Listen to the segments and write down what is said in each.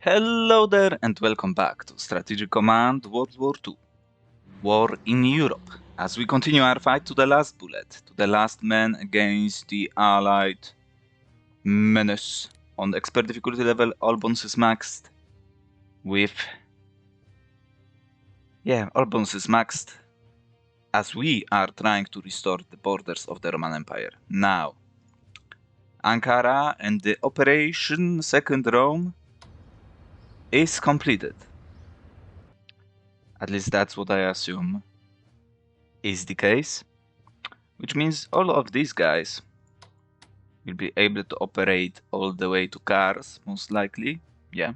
Hello there and welcome back to Strategic Command World War II. War in Europe, as we continue our fight to the last bullet, to the last man against the Allied menace. On the expert difficulty level, all bonuses maxed with... all bonuses maxed, as we are trying to restore the borders of the Roman Empire. Now, Ankara and the Operation Second Rome is completed. At least that's what I assume is the case. Which means all of these guys will be able to operate all the way to Kars, most likely. Yeah.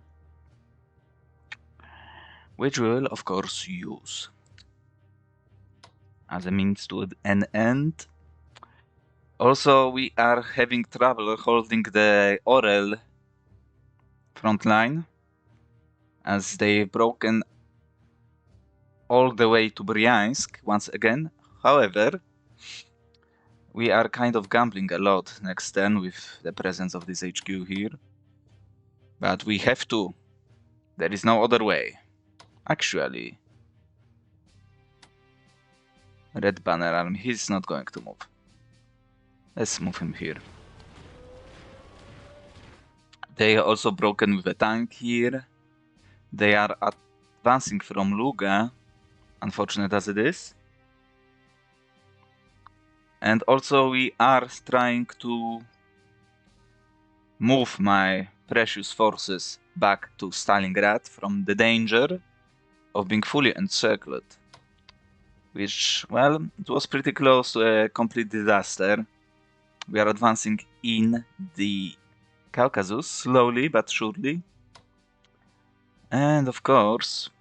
Which we will, of course, use as a means to an end. Also, we are having trouble holding the Orel front line, as they've broken all the way to Bryansk once again. However, we are kind of gambling a lot next turn with the presence of this HQ here. But we have to. There is no other way. Actually, Red Banner Army, he's not going to move. Let's move him here. They are also broken with a tank here. They are advancing from Luga, unfortunate as it is. And also we are trying to move my precious forces back to Stalingrad from the danger of being fully encircled. Which, well, it was pretty close to a complete disaster. We are advancing in the Caucasus, slowly but surely. And of course,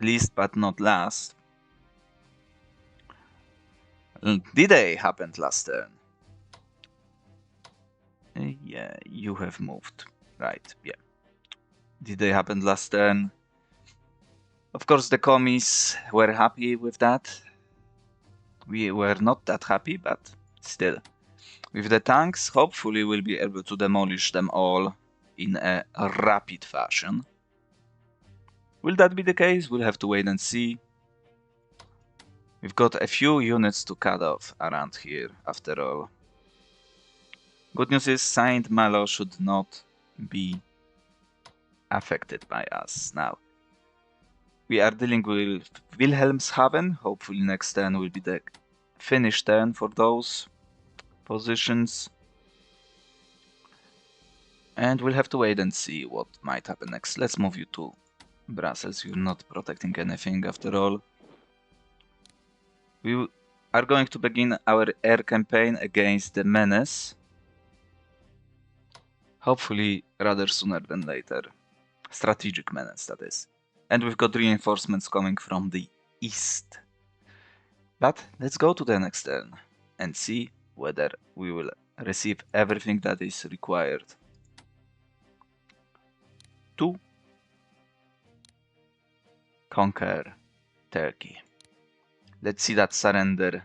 least but not last, D-Day happened last turn. Yeah, you have moved. Right, yeah. D-Day happened last turn. Of course, the commies were happy with that. We were not that happy, but still. With the tanks, hopefully we'll be able to demolish them all in a rapid fashion. Will that be the case? We'll have to wait and see. We've got a few units to cut off around here, after all. Good news is Saint Malo should not be affected by us now. We are dealing with Wilhelmshaven. Hopefully next turn will be the finish turn for those positions. And we'll have to wait and see what might happen next. Let's move you to Brussels. You're not protecting anything after all. We are going to begin our air campaign against the menace. Hopefully rather sooner than later. Strategic menace, that is. And we've got reinforcements coming from the east. But let's go to the next turn and see whether we will receive everything that is required to conquer Turkey. Let's see that surrender.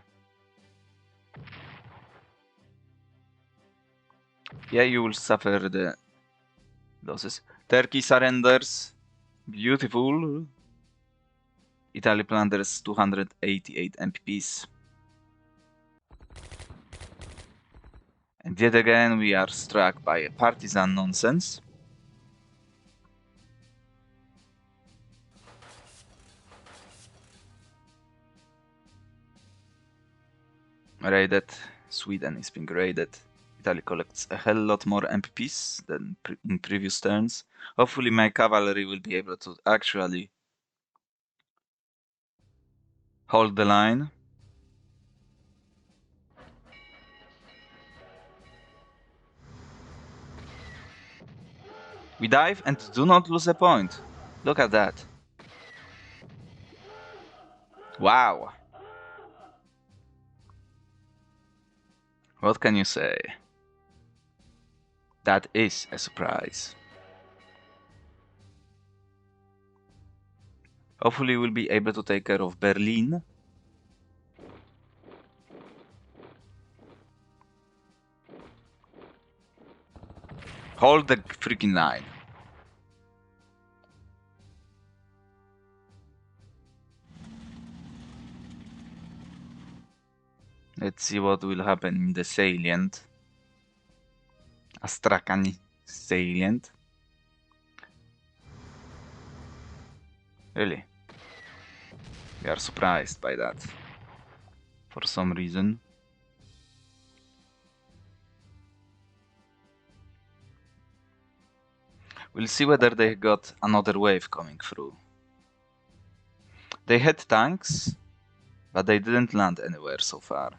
Yeah, you will suffer the losses. Turkey surrenders. Beautiful. Italy plunders 288 MPPs. And yet again we are struck by a partisan nonsense. Raided. Sweden is being raided. Italy collects a hell lot more MPPs than in previous turns. Hopefully my cavalry will be able to actually hold the line. We dive and do not lose a point. Look at that. Wow. What can you say? That is a surprise. Hopefully we'll be able to take care of Berlin. Hold the freaking line. Let's see what will happen in the salient. Astrakhan salient. Really? We are surprised by that. For some reason. We'll see whether they got another wave coming through. They had tanks, but they didn't land anywhere so far.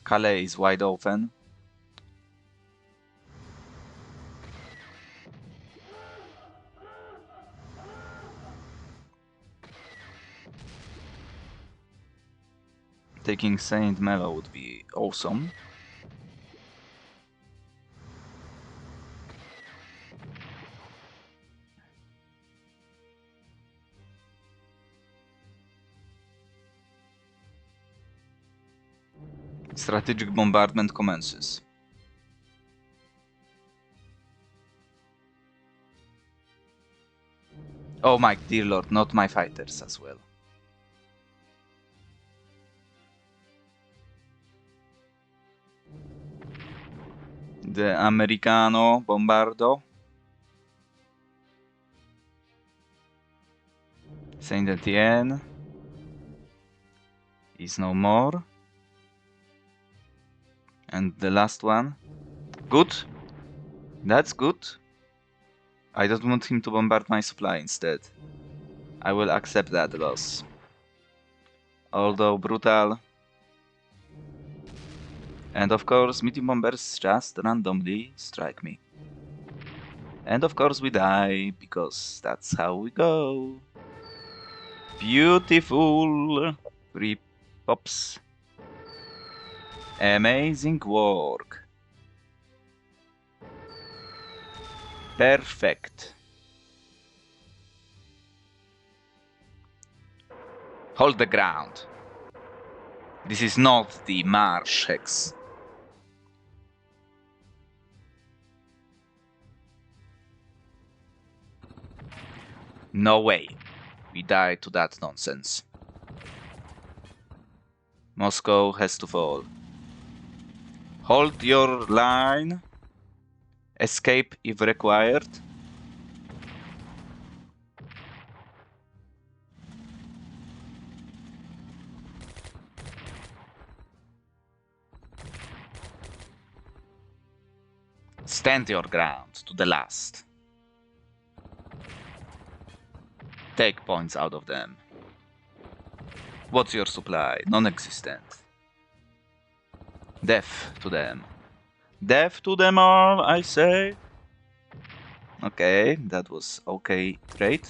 Calais is wide open. Taking Saint Malo would be awesome. Strategic bombardment commences. Oh my dear lord, not my fighters as well. The Americano Bombardo. Saint Etienne is no more. And the last one. Good. That's good. I don't want him to bombard my supply instead. I will accept that loss. Although brutal. And of course, medium bombers just randomly strike me. And of course we die, because that's how we go. Beautiful. 3 pops. Amazing work. Perfect. Hold the ground. This is not the Marsh Hex. No way. We die to that nonsense. Moscow has to fall. Hold your line. Escape if required. Stand your ground to the last. Take points out of them. What's your supply? Non-existent. Death to them. Death to them all, I say. Okay, that was okay trade.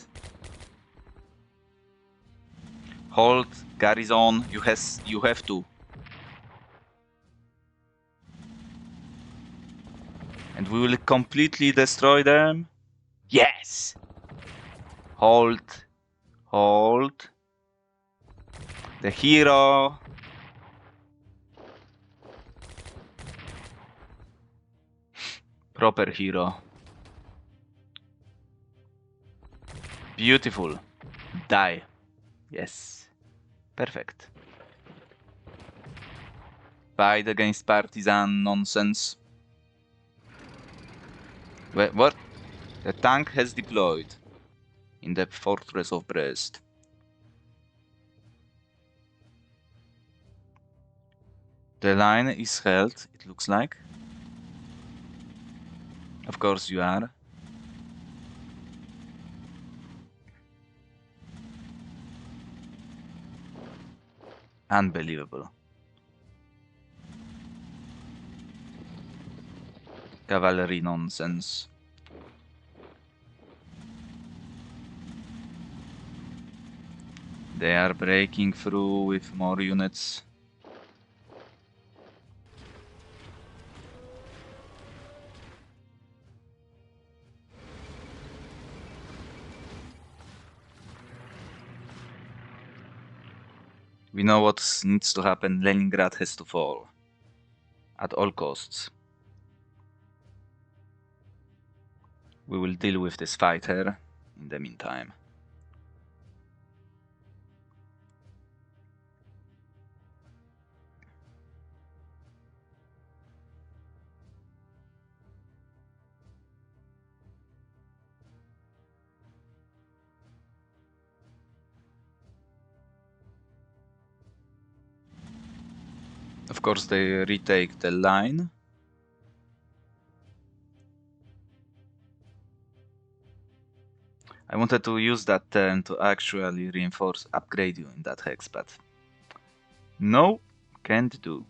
Hold garrison. You have to. And we will completely destroy them. Yes. Hold. Hold. The hero. Proper hero. Beautiful. Die. Yes. Perfect. Fight against partisan nonsense. Wait, what? The tank has deployed in the fortress of Brest. The line is held, it looks like. Of course you are. Unbelievable. Cavalry nonsense. They are breaking through with more units. We know what needs to happen. Leningrad has to fall. At all costs. We will deal with this fighter in the meantime. Of course, they retake the line. I wanted to use that turn to actually reinforce, upgrade you in that hex, but no, can't do.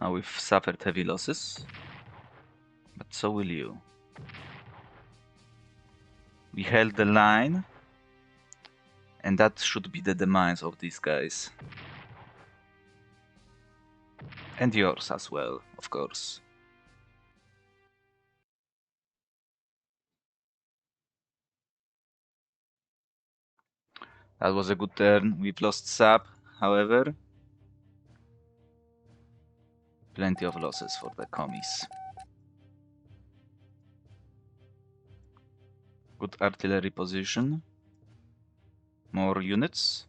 Now we've suffered heavy losses, but so will you. We held the line, and that should be the demise of these guys. And yours as well, of course. That was a good turn. We've lost sap, however. Plenty of losses for the commies. Good artillery position. More units.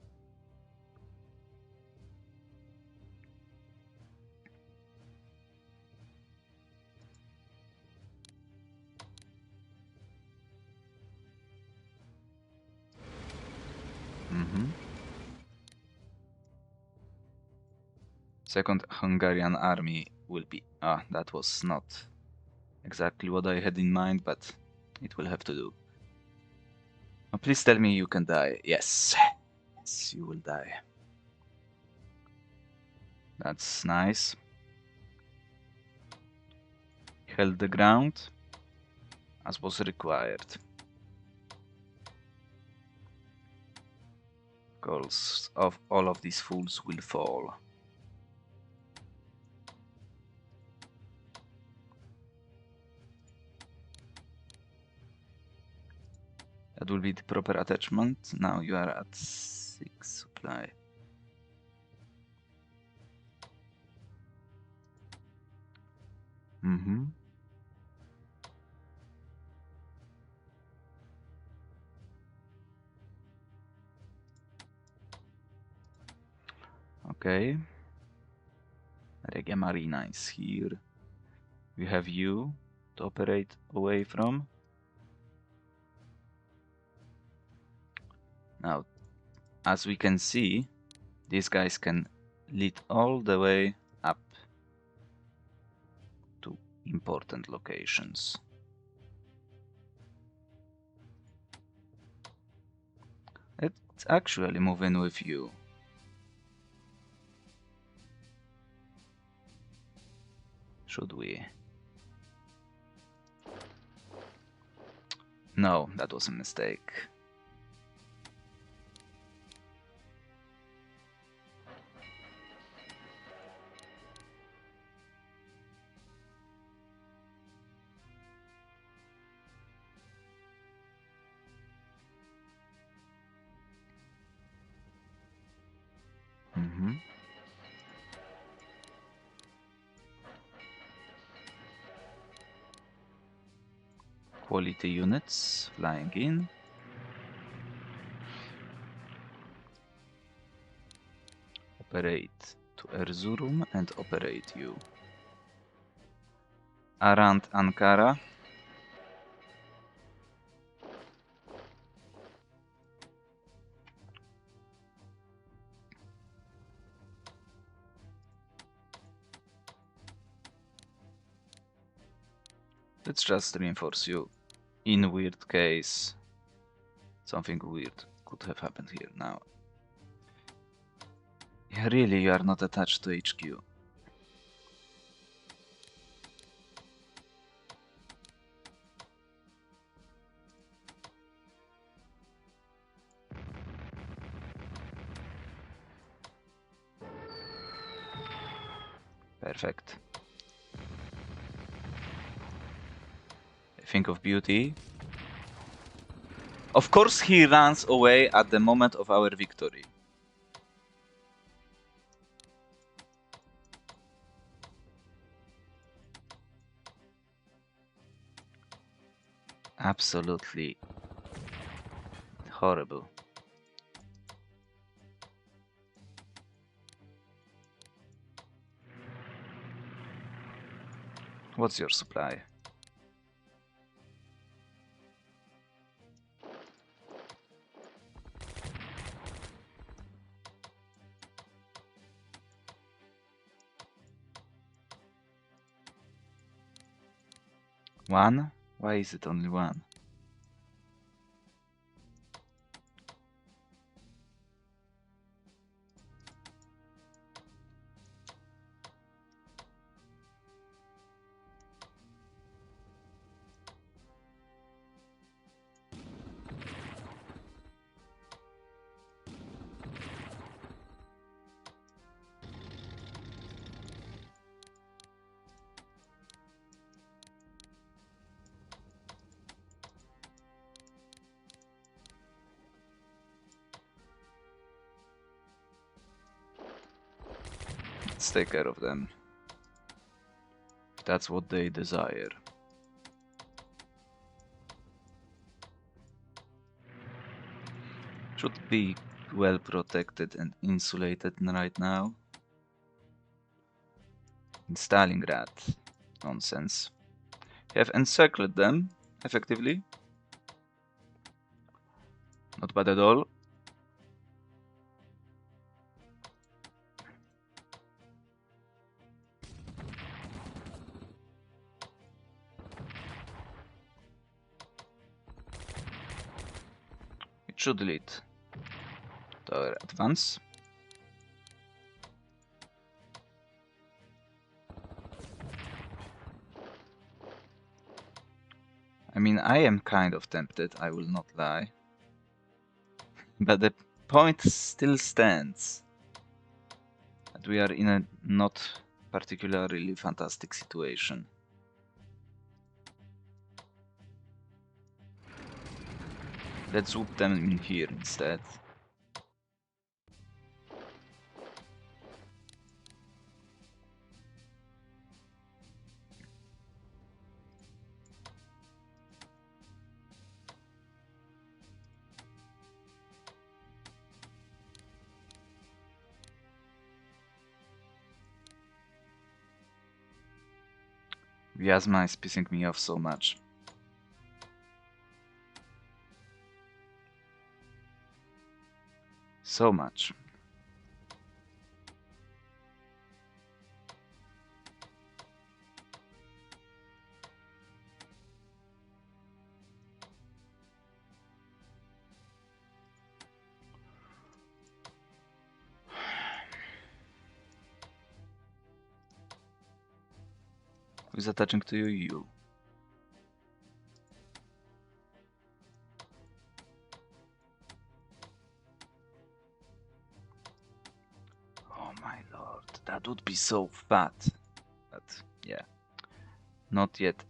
Second Hungarian army will be... that was not exactly what I had in mind, but it will have to do. Oh, please tell me you can die. Yes. Yes, you will die. That's nice. Held the ground, as was required. Goals of all of these fools will fall. That will be the proper attachment. Now you are at 6 supply. Okay. Regia Marina is here. We have you to operate away from. Now, as we can see, these guys can lead all the way up to important locations. Let's actually move in with you. Should we? No, that was a mistake. Quality units flying in. Operate to Erzurum and operate you. Around Ankara. Let's just reinforce you. In weird case, something weird could have happened here now. Yeah, really, you are not attached to HQ. Perfect. Think of beauty. Of course he runs away at the moment of our victory. Absolutely horrible. What's your supply? One? Why is it only one? Let's take care of them. That's what they desire. Should be well protected and insulated right now. In Stalingrad. Nonsense. Have encircled them, effectively. Not bad at all. It should lead to our advance. I mean, I am kind of tempted, I will not lie. But the point still stands that we are in a not particularly fantastic situation. Let's swoop them in here instead. Vyazma is pissing me off so much. So much. Who's attaching to you? You. Oh my lord, that would be so fat. But yeah, not yet.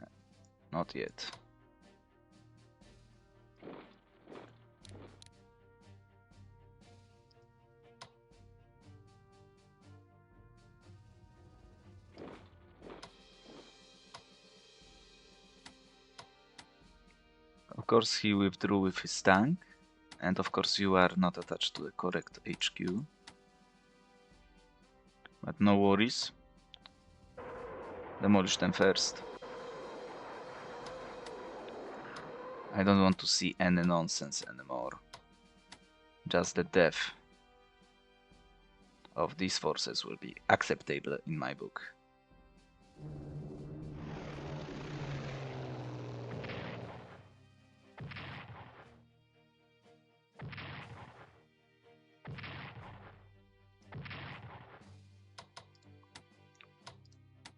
Not yet. Of course he withdrew with his tank, and of course you are not attached to the correct HQ. But no worries. Demolish them first. I don't want to see any nonsense anymore. Just the death of these forces will be acceptable in my book.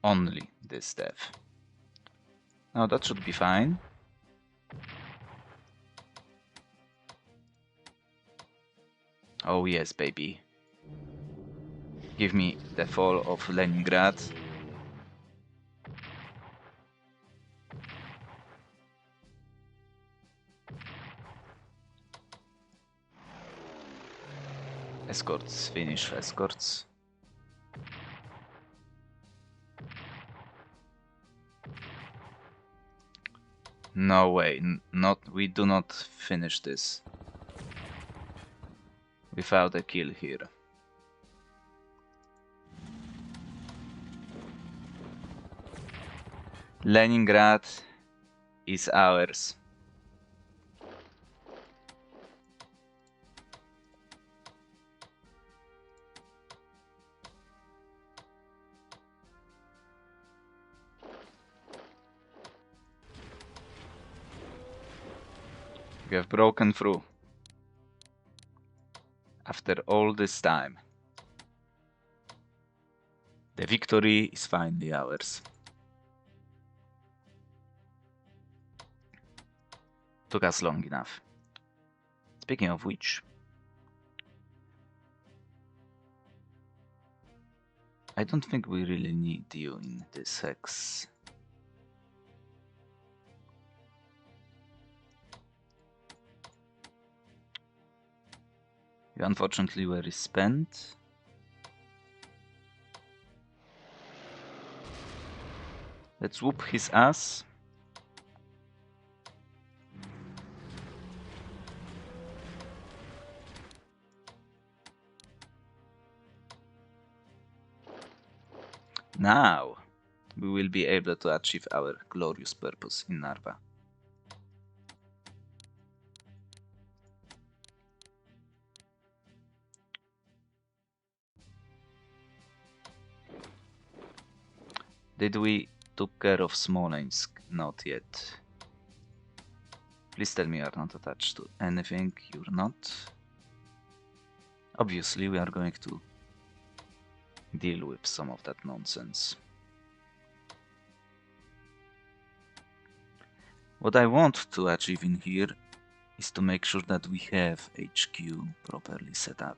Only this death. Now that should be fine. Oh yes, baby. Give me the fall of Leningrad. Escorts, finish escorts. No way, we do not finish this without a kill here. Leningrad is ours. We have broken through. After all this time. The victory is finally ours. Took us long enough. Speaking of which, I don't think we really need you in this hex. You unfortunately were spent. Let's whoop his ass. Now, we will be able to achieve our glorious purpose in Narva. Did we took care of Smolensk? Not yet. Please tell me you are not attached to anything. You're not. Obviously, we are going to deal with some of that nonsense. What I want to achieve in here is to make sure that we have HQ properly set up.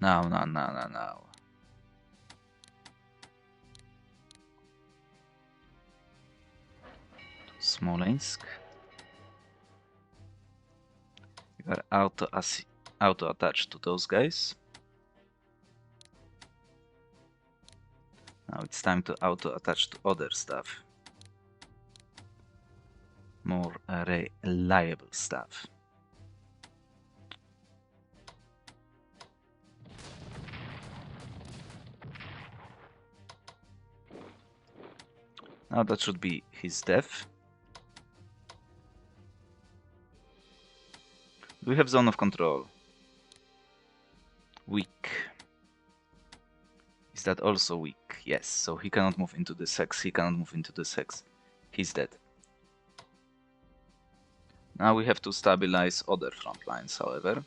Now. Smolensk. You are auto-attached to those guys. Now it's time to auto-attach to other stuff. More reliable stuff. Now that should be his death. Do we have zone of control? Weak. Is that also weak? Yes, so he cannot move into this hex, he cannot move into this hex. He's dead. Now we have to stabilize other front lines, however.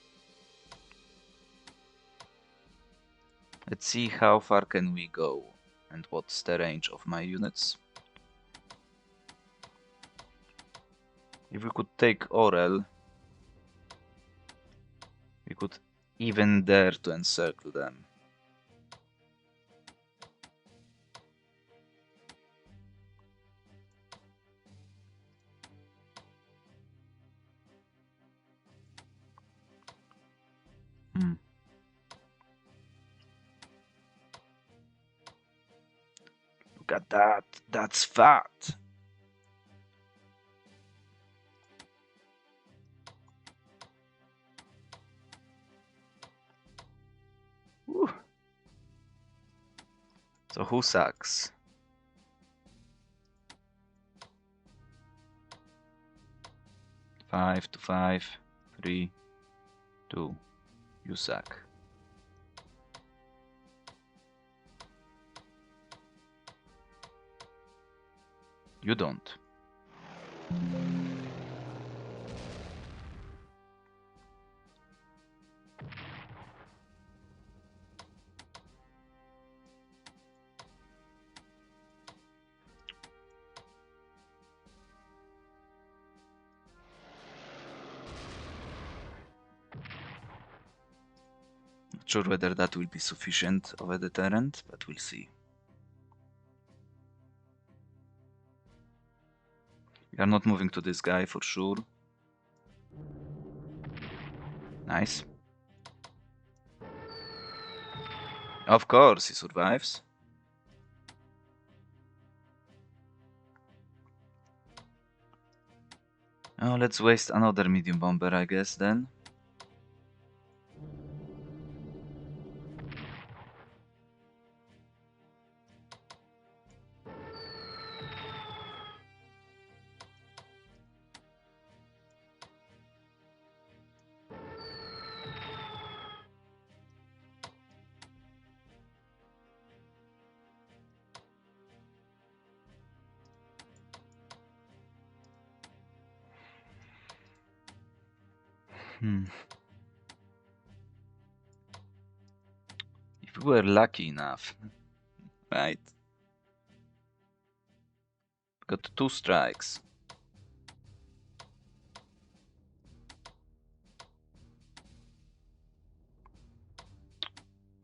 Let's see how far can we go and what's the range of my units. If we could take Orel, we could even dare to encircle them. Look at that, that's fat! Woo. So who sucks? Five to 5, 3, 2, you suck. You don't. Not sure whether that will be sufficient of a deterrent, but we'll see. We are not moving to this guy for sure. Nice. Of course, he survives. Oh, let's waste another medium bomber, I guess, then. If we were lucky enough, right? Got 2 strikes.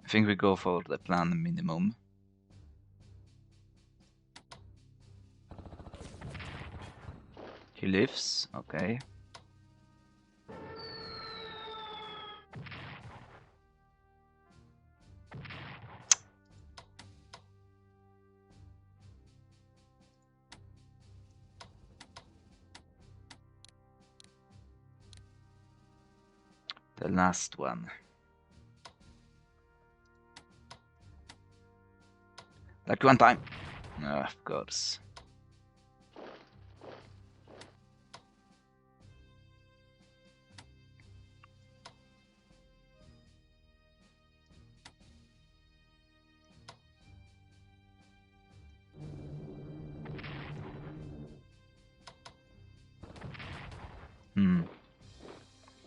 I think we go for the plan minimum. He lives, okay. The last one. Like one time. Of course.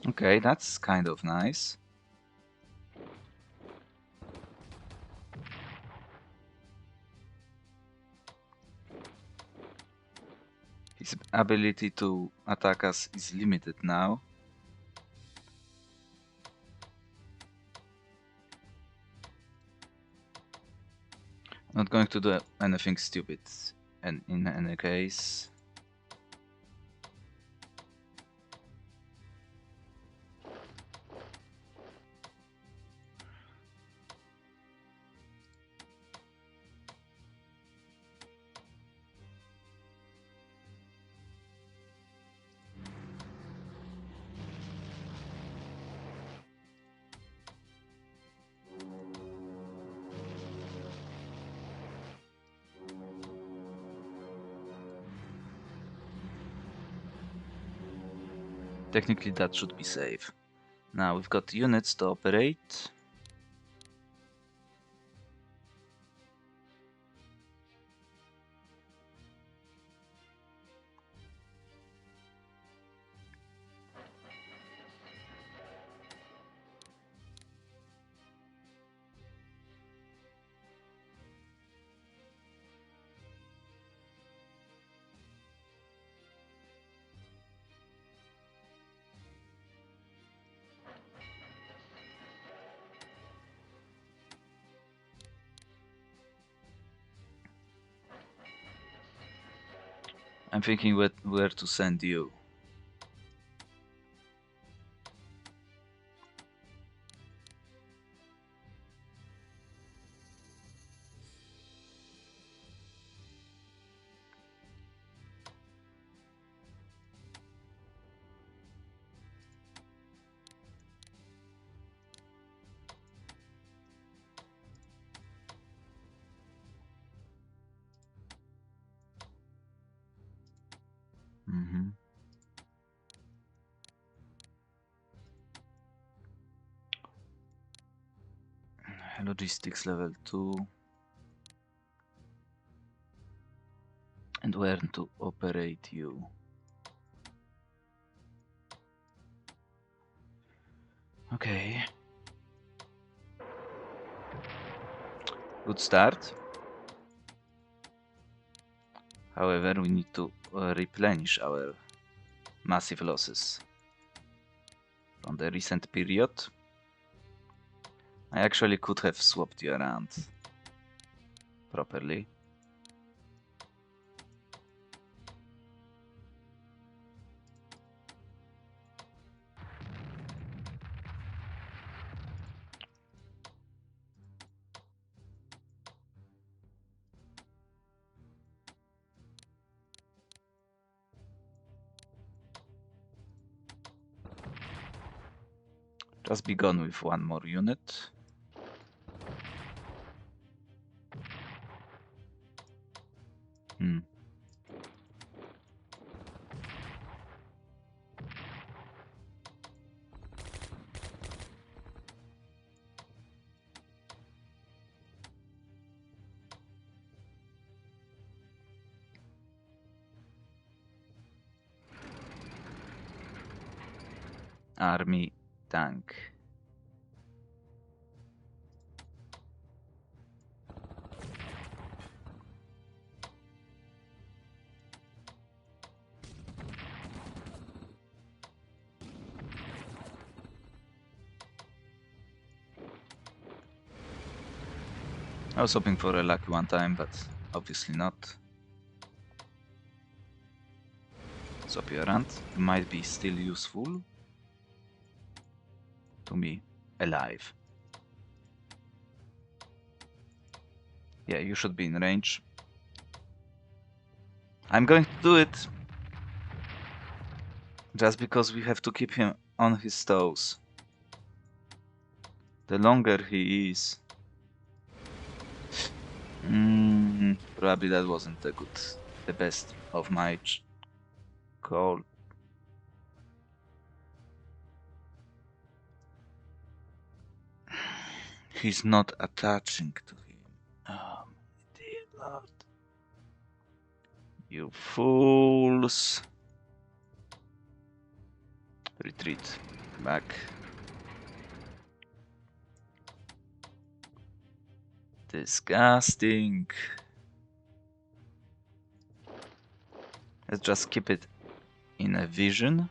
Okay, that's kind of nice. His ability to attack us is limited now. Not going to do anything stupid, and in any case. Technically that should be safe. Now we've got units to operate. I'm thinking where to send you. Logistics level 2. And where to operate you. Okay. Good start. However, we need to replenish our massive losses from the recent period. I actually could have swapped you around properly. Just be gone with one more unit. army tank. I was hoping for a lucky one time, but obviously not. Swap you around. You might be still useful to me. Alive. Yeah, you should be in range. I'm going to do it. Just because we have to keep him on his toes. The longer he is... probably that wasn't the best of my call. He's not attaching to him. Oh, dear Lord. You fools. Retreat. Back. Disgusting. Let's just keep it in a vision.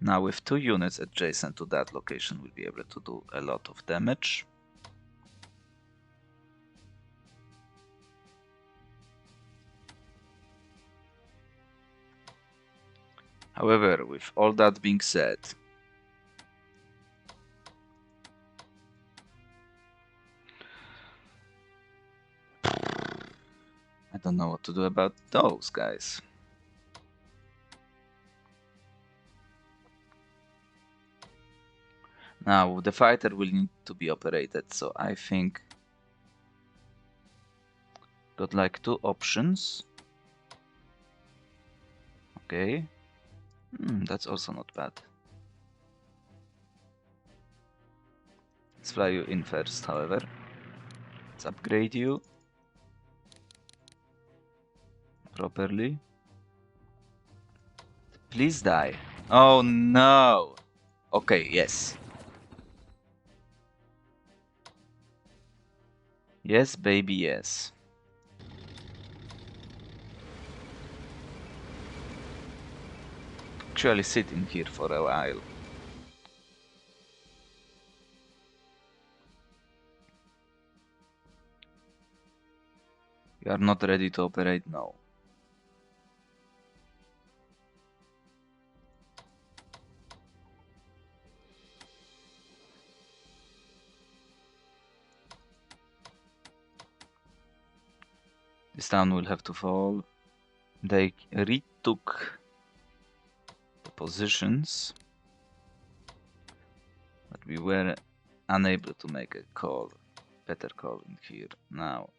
Now with 2 units adjacent to that location, we'll be able to do a lot of damage. However, with all that being said, I don't know what to do about those guys. Now, the fighter will need to be operated, so I think... Got like 2 options. Okay. That's also not bad. Let's fly you in first, however. Let's upgrade you properly. Please die. Oh no! Okay, yes. Yes, baby, yes. Actually sit in here for a while. You are not ready to operate now. This town will have to fall. They retook the positions, but we were unable to make a call, better call in here. Now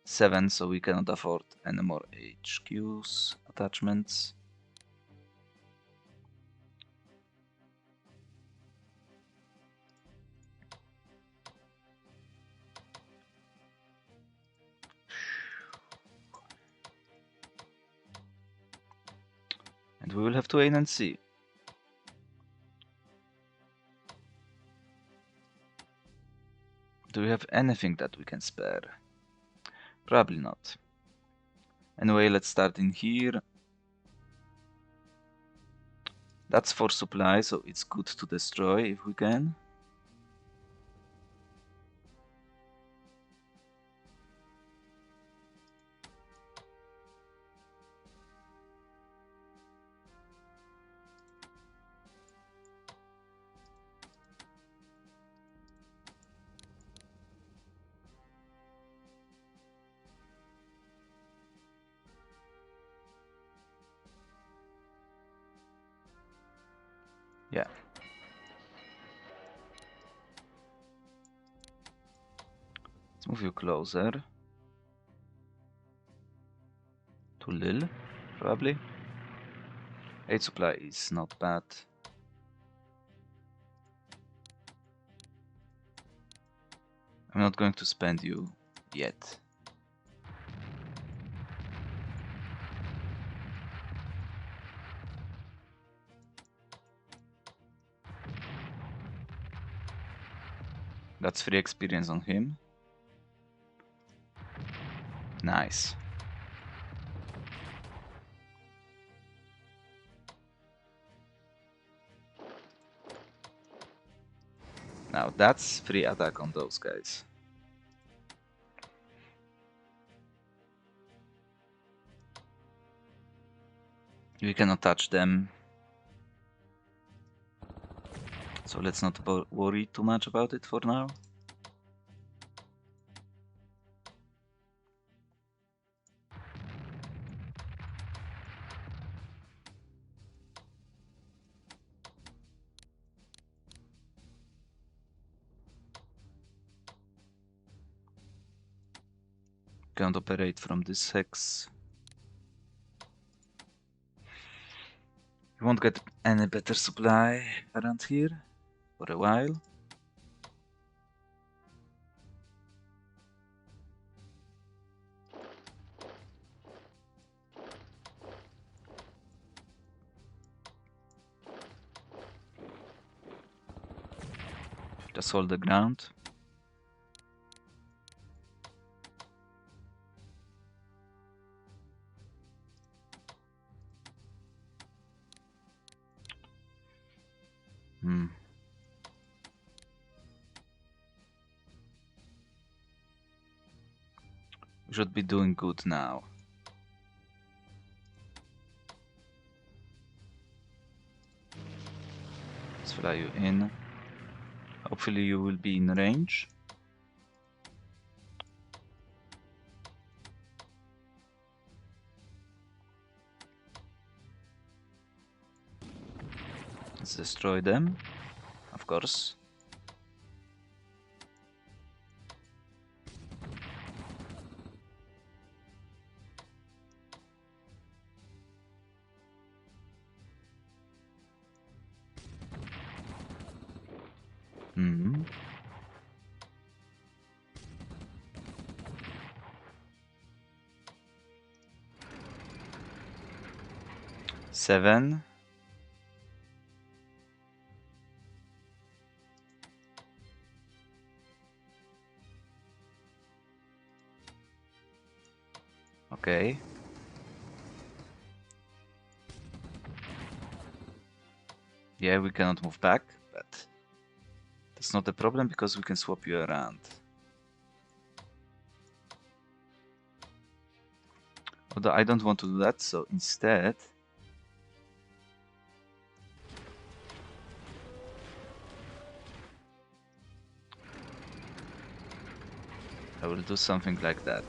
7, so we cannot afford any more HQs, attachments. And we will have to wait and see. Do we have anything that we can spare? Probably not. Anyway, let's start in here. That's for supply, so it's good to destroy if we can. Yeah. Let's move you closer to Lille, probably. 8 supply is not bad. I'm not going to spend you yet. That's free experience on him. Nice. Now that's free attack on those guys. We cannot touch them. So let's not worry too much about it for now. Can't operate from this hex. We won't get any better supply around here for a while. Just hold the ground. We should be doing good now. Let's fly you in. Hopefully you will be in range. Let's destroy them, of course. Seven. Okay. Yeah, we cannot move back, but that's not a problem because we can swap you around. Although I don't want to do that, so instead I will do something like that.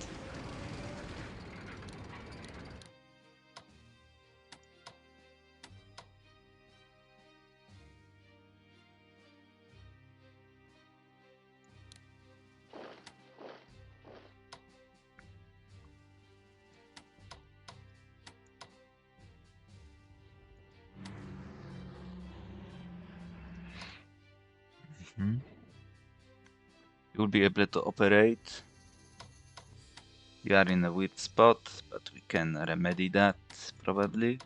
You will be able to operate. You are in a weird spot, but we can remedy that probably.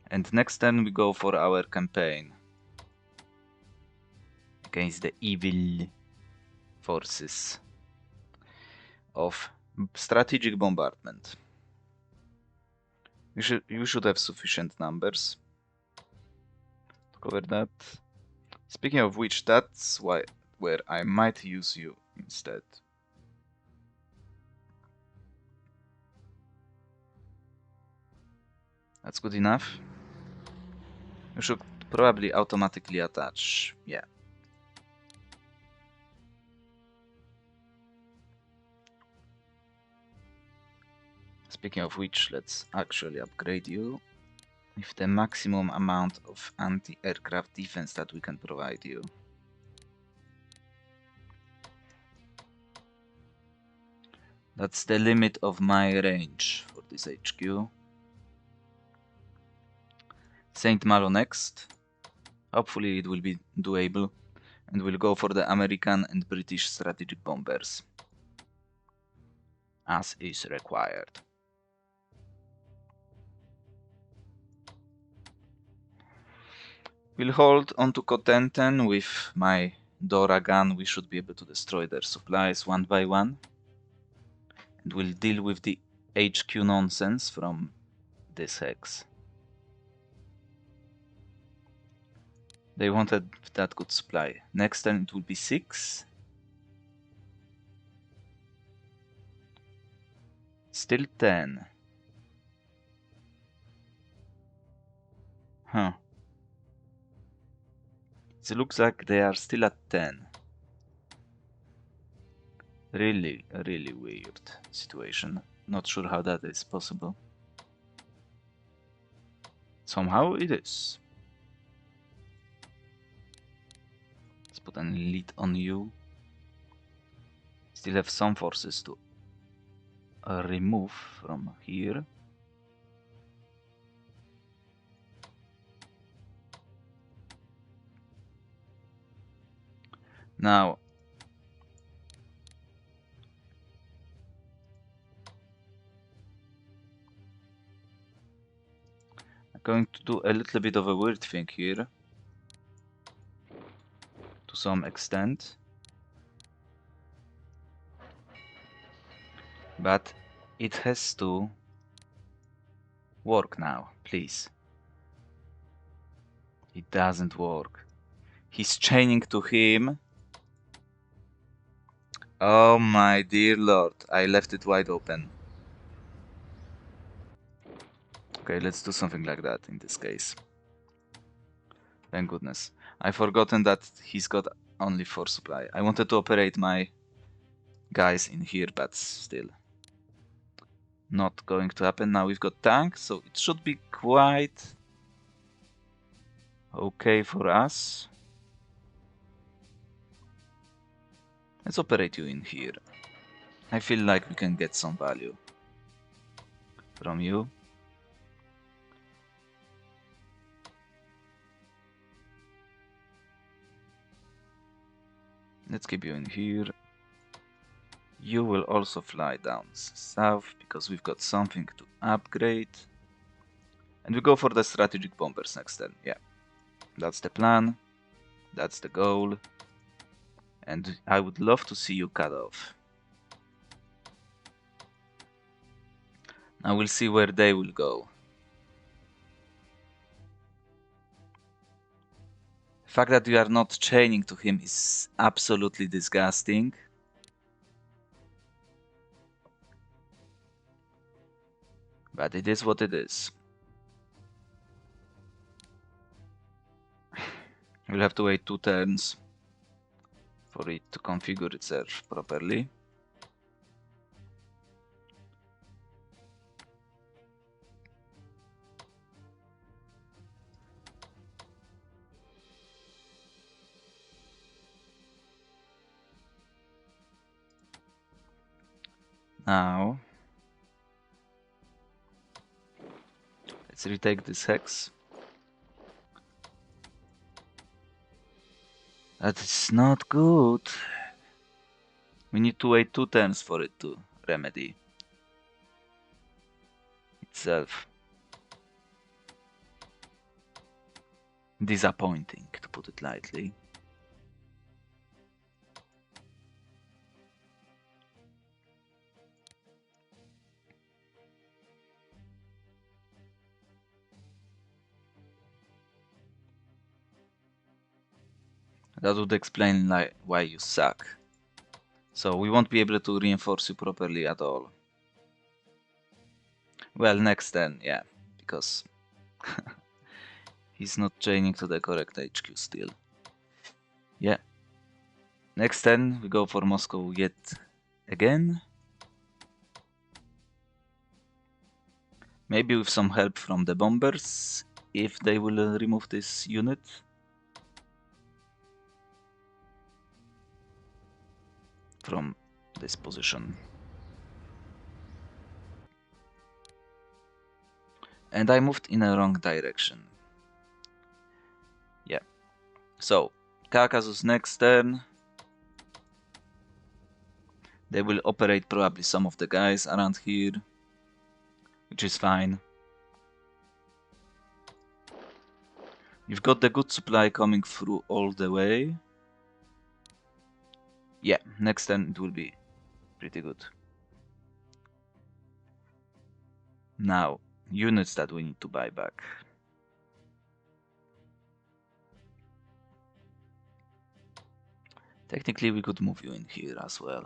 And next turn we go for our campaign against the evil forces of strategic bombardment. You should have sufficient numbers to cover that. Speaking of which, that's where I might use you instead. That's good enough. You should probably automatically attach. Yeah. Speaking of which, let's actually upgrade you with the maximum amount of anti-aircraft defense that we can provide you. That's the limit of my range for this HQ. Saint Malo next. Hopefully it will be doable, and we'll go for the American and British strategic bombers, as is required. We'll hold on to Kotenten. With my Dora gun, we should be able to destroy their supplies one by one. And we'll deal with the HQ nonsense from this hex. They wanted that good supply. Next turn it will be 6. Still 10. Huh. It looks like they are still at 10. Really weird situation. Not sure how that is possible. Somehow it is. Let's put an elite on you. Still have some forces to remove from here. Now, I'm going to do a little bit of a weird thing here. To some extent. But it has to work now, please. It doesn't work. He's chaining to him. Oh my dear lord, I left it wide open. Okay, let's do something like that in this case. Thank goodness. I've forgotten that he's got only 4 supply. I wanted to operate my guys in here, but still. Not going to happen. Now we've got tank, so it should be quite okay for us. Let's operate you in here. I feel like we can get some value from you. Let's keep you in here. You will also fly down south because we've got something to upgrade. And we go for the strategic bombers next turn. Yeah, that's the plan. That's the goal. And I would love to see you cut off. Now we'll see where they will go. The fact that you are not chaining to him is absolutely disgusting. But it is what it is. We'll have to wait 2 turns for it to configure itself properly. Now, let's retake this hex. That is not good. We need to wait 2 turns for it to remedy itself. Disappointing, to put it lightly. That would explain why you suck. So we won't be able to reinforce you properly at all. Well, next turn, yeah, because he's not chaining to the correct HQ still. Yeah. Next turn, we go for Moscow yet again. Maybe with some help from the bombers, if they will remove this unit. From this position. And I moved in a wrong direction. Yeah. So, Caucasus next turn. They will operate probably some of the guys around here, which is fine. You've got the good supply coming through all the way. Yeah, next turn it will be pretty good. Now, units that we need to buy back. Technically, we could move you in here as well.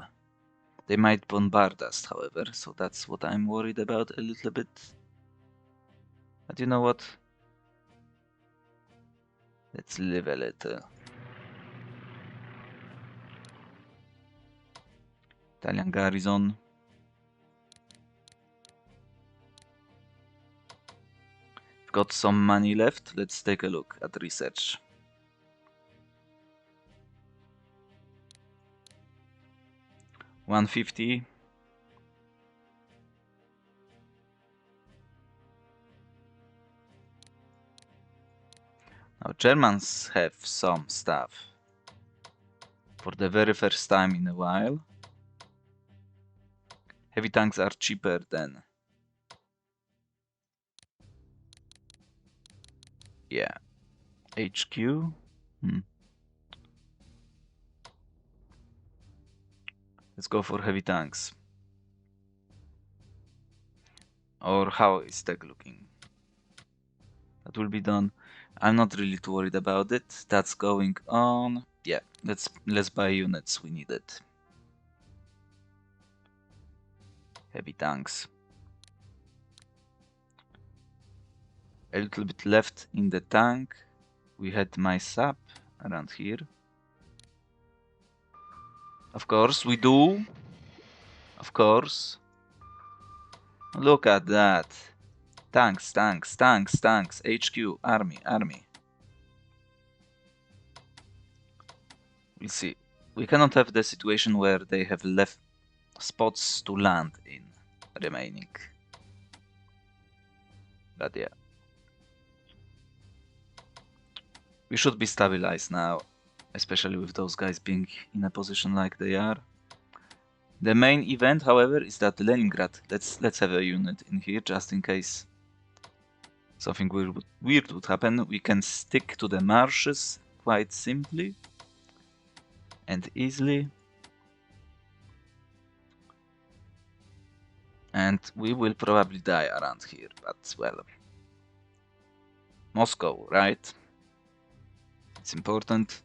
They might bombard us, however, so that's what I'm worried about a little bit. But you know what? Let's live a little. Italian garrison. We've got some money left. Let's take a look at research. $150. Now Germans have some stuff. For the very first time in a while. Heavy tanks are cheaper than... Yeah. HQ? Let's go for heavy tanks. Or how is tech looking? That will be done. I'm not really too worried about it. That's going on. Yeah, let's buy units. We need it. Heavy tanks. A little bit left in the tank. We had my sap around here. Of course, we do. Of course. Look at that. Tanks, tanks, tanks, tanks. HQ, army, army. We'll see. We cannot have the situation where they have left spots to land in remaining. But yeah. We should be stabilized now, especially with those guys being in a position like they are. The main event, however, is that Leningrad. Let's have a unit in here just in case something weird would happen. We can stick to the marshes quite simply and easily. And we will probably die around here, but well. Moscow, right? It's important.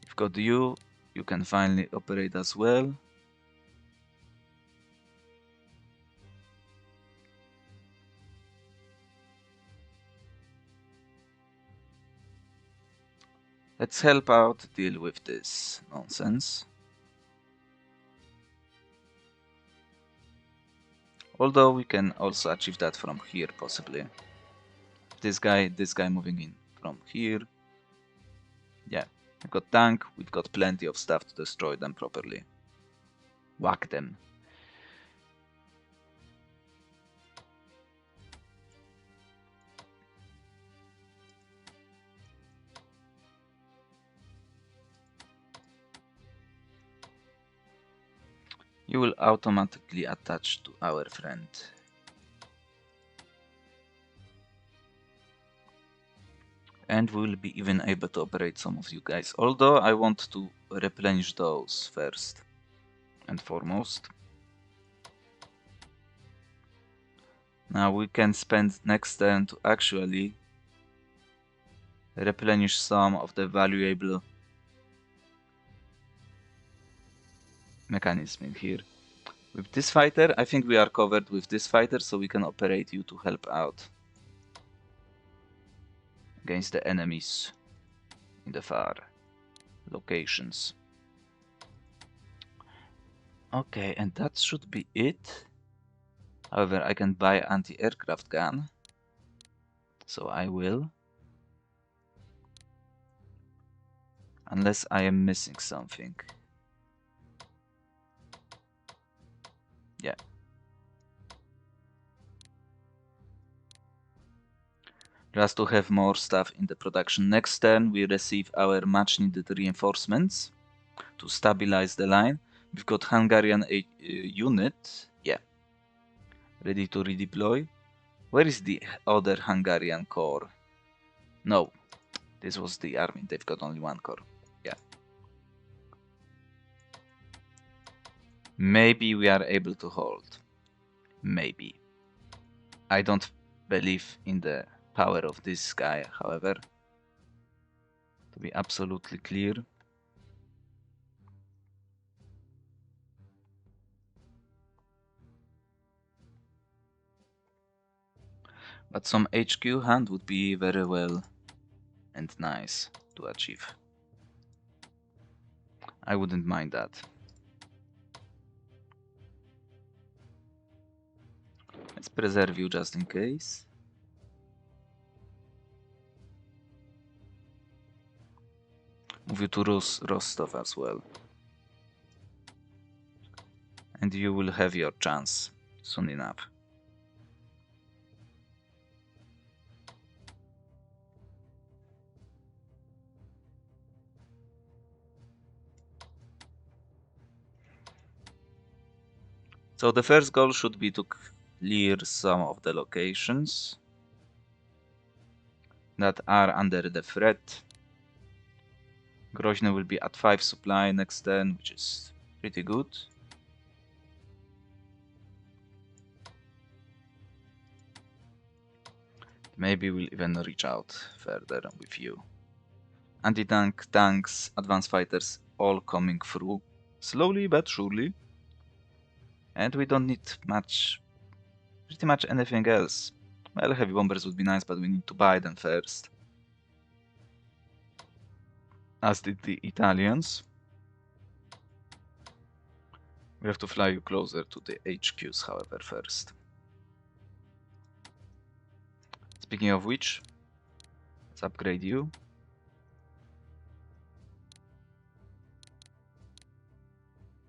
You've got you can finally operate as well. Let's help out deal with this nonsense. Although we can also achieve that from here, possibly. This guy moving in from here. Yeah, we've got tank, we've got plenty of stuff to destroy them properly. Whack them. You will automatically attach to our friend. And we will be even able to operate some of you guys. Although I want to replenish those first and foremost. Now we can spend next turn to actually replenish some of the valuable mechanism in here. With this fighter, I think we are covered with this fighter, so we can operate you to help out against the enemies in the far locations. Okay, and that should be it. However, I can buy anti-aircraft gun, so I will. Unless I am missing something. Yeah. Just to have more stuff in the production. Next turn we receive our much needed reinforcements to stabilize the line. We've got Hungarian unit, yeah, ready to redeploy. Where is the other Hungarian corps? No, this was the army. They've got only one corps. Yeah. Maybe we are able to hold. Maybe. I don't believe in the power of this guy, however. To be absolutely clear. But some HQ hand would be very well and nice to achieve. I wouldn't mind that. Let's preserve you just in case. Move you to Rostov as well. And you will have your chance soon enough. So the first goal should be to clear some of the locations that are under the threat. Grozny will be at 5 supply next turn, which is pretty good. Maybe we'll even reach out further with you. Anti-tank, tanks, advanced fighters, all coming through. Slowly but surely. And we don't need pretty much anything else. Well, heavy bombers would be nice, but we need to buy them first. As did the Italians. We have to fly you closer to the HQs, however, first. Speaking of which, let's upgrade you.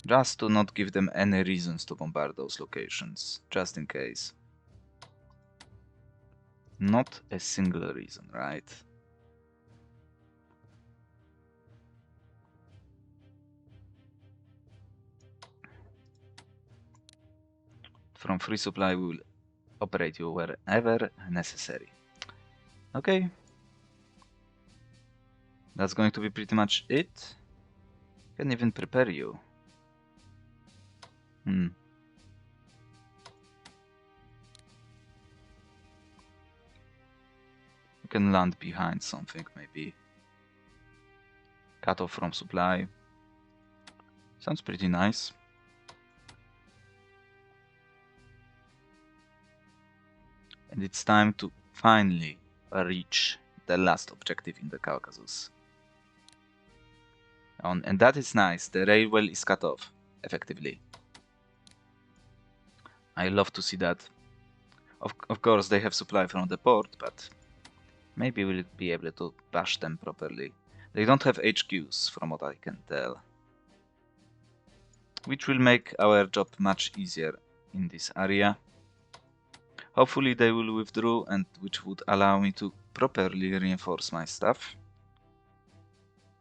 Just to not give them any reasons to bombard those locations, just in case. Not a single reason, right? From free supply we will operate you wherever necessary. Okay. That's going to be pretty much it. Can even prepare you. You can land behind something, maybe. Cut off from supply. Sounds pretty nice. And it's time to finally reach the last objective in the Caucasus. And that is nice. The railway is cut off, effectively. I love to see that. Of course, they have supply from the port, but maybe we'll be able to bash them properly. They don't have HQs, from what I can tell. Which will make our job much easier in this area. Hopefully they will withdraw, and which would allow me to properly reinforce my stuff.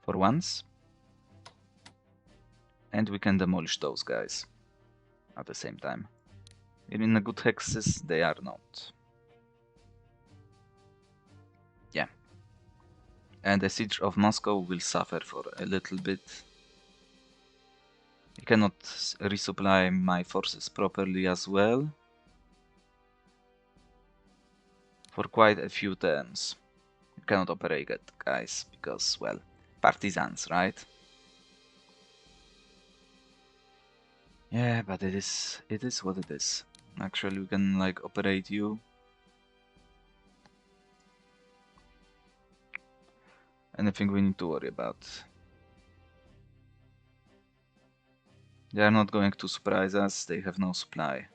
For once. And we can demolish those guys at the same time. In a good hexes, they are not. Yeah. And the siege of Moscow will suffer for a little bit. I cannot resupply my forces properly as well. For quite a few turns. You cannot operate it, guys, because, well, partisans, right? Yeah, but it is what it is. Actually, we can, like, operate you. Anything we need to worry about. They are not going to surprise us, they have no supply.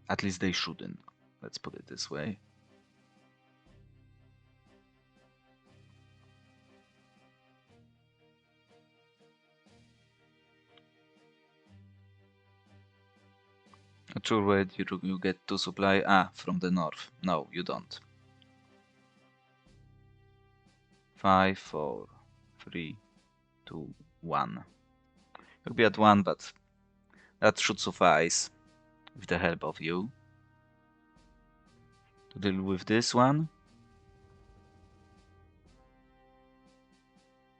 At least they shouldn't, let's put it this way. Not sure where you get to supply. From the north. No, you don't. 5, 4, 3, 2, 1. Could be at 1, but that should suffice with the help of you to deal with this one.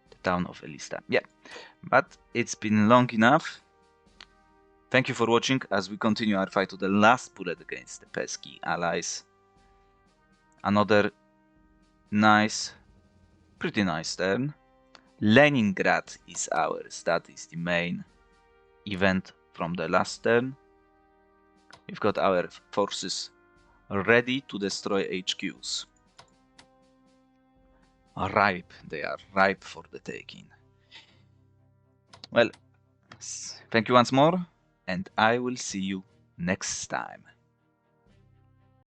The town of Elista. Yeah, but it's been long enough. Thank you for watching as we continue our fight to the last bullet against the pesky allies. Another nice, pretty nice turn. Leningrad is ours. That is the main event from the last turn. We've got our forces ready to destroy HQs. Ripe. They are ripe for the taking. Well, thank you once more, and I will see you next time.